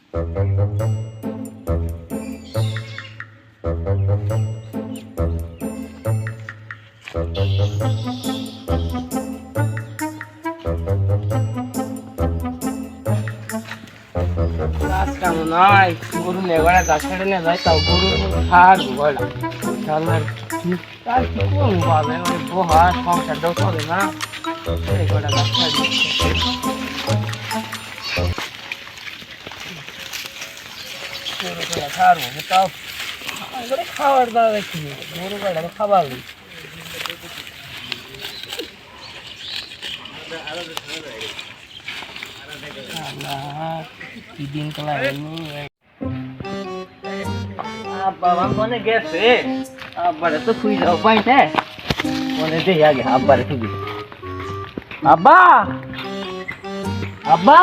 কাজ কাম নাই, গরু নেগড়া গাছ কেটে নিয়ে যায়, তাও গরু খার গোড়া চালার কাজ কি করবো ভাবে ওই বহা সংসারটাও চলে না, এই গোটা গাছ ছাড়বো তাও খাবার দাওয়া দেখি গরু গাড়া খাবার দিন তোলা বাবা মনে গেছে আব্বারে তো খুঁজে যাও পাইছে মনে দেখি আগে আব্বারে খুঁজে আব্বা আব্বা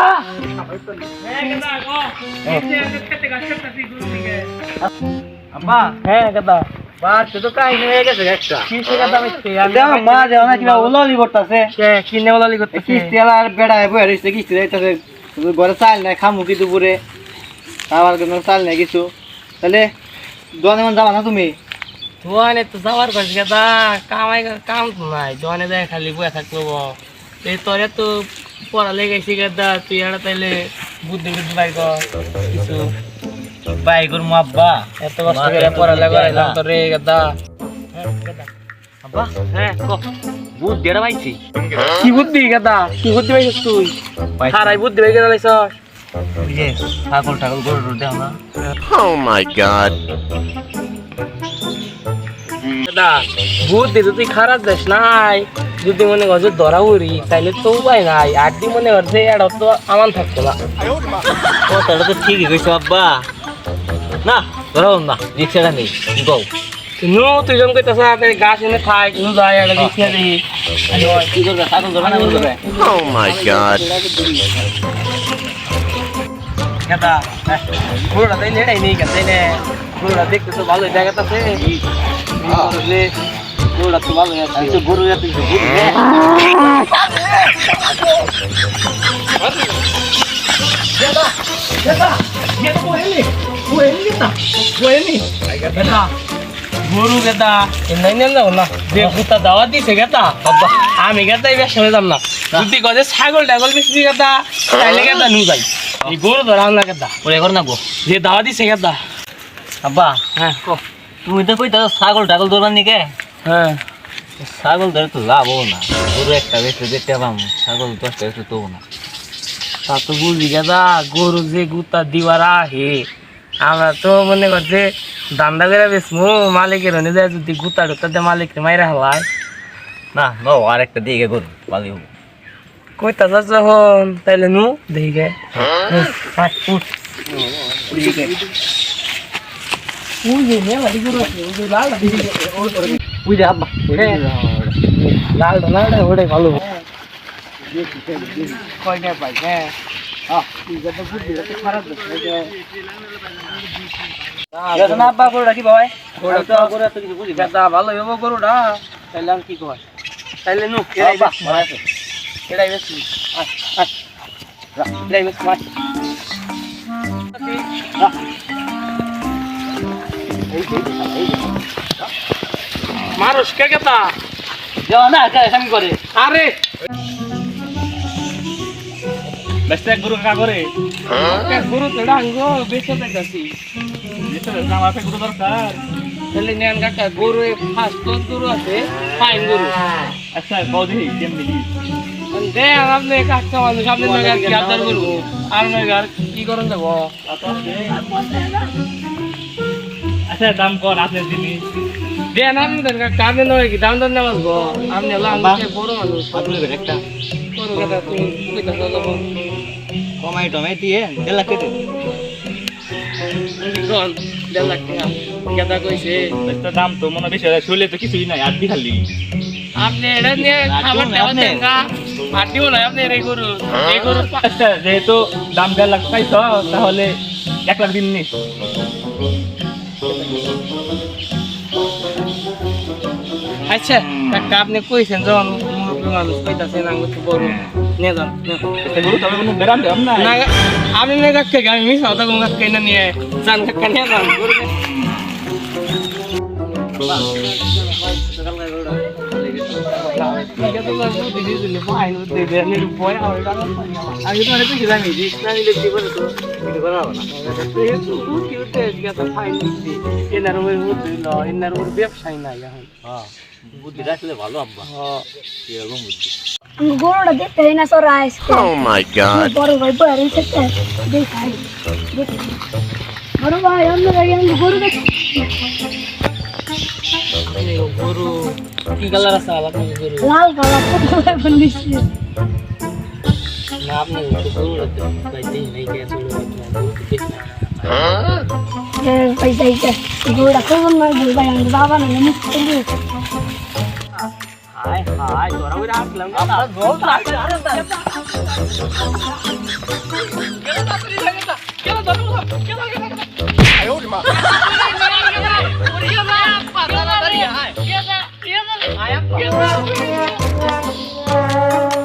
আব্বা হ্যাঁ দাদা বাচ্চা তো কাহিনী হয়ে গেছে একটা কিসে কথা হচ্ছে আমার মা দেওয়া না কিবা ওলালি করতেছে কিনে ওলালি করতেছে কিস্তি আর বেড়ায় বয়ে রয়েছে কিস্তি যাইতেছে ঘরে চাল নাই খামু কি দুপুরে আমার কোনো চাল নাই কিছু তাহলে দোকানে মন যাবা না তুমি দোকানে তো যাওয়ার কাছে দাদা কামাই কাম তো নাই দোকানে যায় খালি বয়ে থাকবো এই তোরে তো পড়া লেগেছি গাদা তুই এটা তাইলে বুদ্ধি বুদ্ধি বাই কর কিছু বাই করবো আব্বা এত কষ্ট করে পড়ালেখা করাইলাম তো রে গাদা আব্বা হ্যাঁ বুদ্ধি এটা পাইছি কি বুদ্ধি গাদা কি বুদ্ধি পাইছিস তুই হারাই বুদ্ধি পাই গেলে ছাগল টাগল গরু দেখ না Oh my god. দাদা বুদ্ধি তো তুই খারাপ দেশ নাই যদি মনে করছে ধরা উড়ি তাইলে তো উপায় নাই আর দি মনে করছে এটা তো আমার থাকতো না কথাটা তো ঠিকই কইছো আব্বা না ধরাও না রিক্সাটা নেই গাও নো তুই যখন কইতাছ গাছ এনে খাই নু যায় এটা রিক্সা দিই কি করবে ছাগল ধরা না করবে Oh my god. দাদা গরুটা তাইলে এটাই নেই কেন তাইলে গরুটা দেখতে তো ভালোই দেখাতেছে গরুটা তো ভালো আছে গরু যাতে গরু গেদা নাই নাও না যে গুতা দাওয়া দিছে গেতা আমি গেতাই বেশ হয়ে যাম না যদি গজে ছাগল টাগল বেশি গেতা তাইলে গেতা নু যাই এই গরু ধরাম না গেতা ওরে কর না গো যে দাওয়া দিছে গেতা আব্বা হ্যাঁ তুমি তো কইতা ছাগল টাগল ধরবার নিকে হ্যাঁ ছাগল ধরে তো লাভ হবো না গরু একটা বেশি যেতে পাম ছাগল 10টা বেশি তো না তা তো বুঝি গেদা গরু যে গুতা দিবার আহে আমরা তো মনে করছে দান্দা করে বেশমু মালিকের হনে যায় যদি গুতা ঢুকতে মালিককে মাইরা হলায় না নো আর একটা দিকে গরু ভালো হবে কইতা যা যখন তাইলে নু দেখে লাল লাল ওটাই ভালো কয়টা পাই হ্যাঁ আব্বা গরুটা কি ভাই ভালো হইব গরুটা তাইলে আমি কি কয় তাইলে নু এটাই বেশি মানুষ কে কেতা যাও না আমি করে আরে বেশি গরু কা করে গরু তো ডাঙ্গ বেশি দেখাছি আমার গরু দরকার তাহলে নেন কাকা গরু ফার্স্ট গরু আছে ফাইন গরু আচ্ছা বৌদি কেমনি দে আপনি কাকা মানুষ আপনি গাদার গরু আর নয় কি করেন যাবো আচ্ছা দাম কর আপনার জিনিস দেন আপনি দেন কাজে নয় কি দাম দাম নেওয়াজ গো আপনি হলো আমাকে বড় মানুষ একটা বড় কথা তুমি কইতা যাবো কমাই টমাই দিয়ে 1.5 লাখ কেটে কোন 1.5 লাখ টাকা গাদা কইছে একটা দাম তো মনে বেশি শুলে তো কিছুই নাই আড্ডি খালি আপনি এটা নিয়ে খাবার দেওয়া দেন না আড্ডিও নাই আপনি এই গরু আচ্ছা যেহেতু দাম 1.5 লাখ পাইছ তাহলে 1 লাখ দিন নি আচ্ছা কাকা আপনি কইছেন যখন মানুষ কইতাছে না তো বড় নিয়ে যান গরু তবে কোনো বেরাম দেব না না আমি না কাকে আমি মিস হতা কোন কাকে না নিয়ে জান কাকে নিয়ে যান আগে তো অনেক কিছু জানি যে ইসলামী লিখতে পারে তো কিছু করা হবে না এনার উপর বুঝল এনার উপর ব্যবসায় নাই এখন বুদ্ধি রাখলে ভালো আব্বা এরকম বুদ্ধি গরুটা দেখতে হয় না সরা আজকে Oh my god. বড় ভাই বাইরে থেকে দেখাই বড় ভাই আমরা গরু দেখি গরু কি কালার আছে আলাদা গরু লাল কালার কত বলিছি না আপনি গরু পাইতে নাই কে চলে পয়সা এটা গরুটা কোন না গরু ভাই আমরা বাবা না মুখ তুলি হাই হাই তোরা ওই রাখলাম আমরা জল রাখতে আরে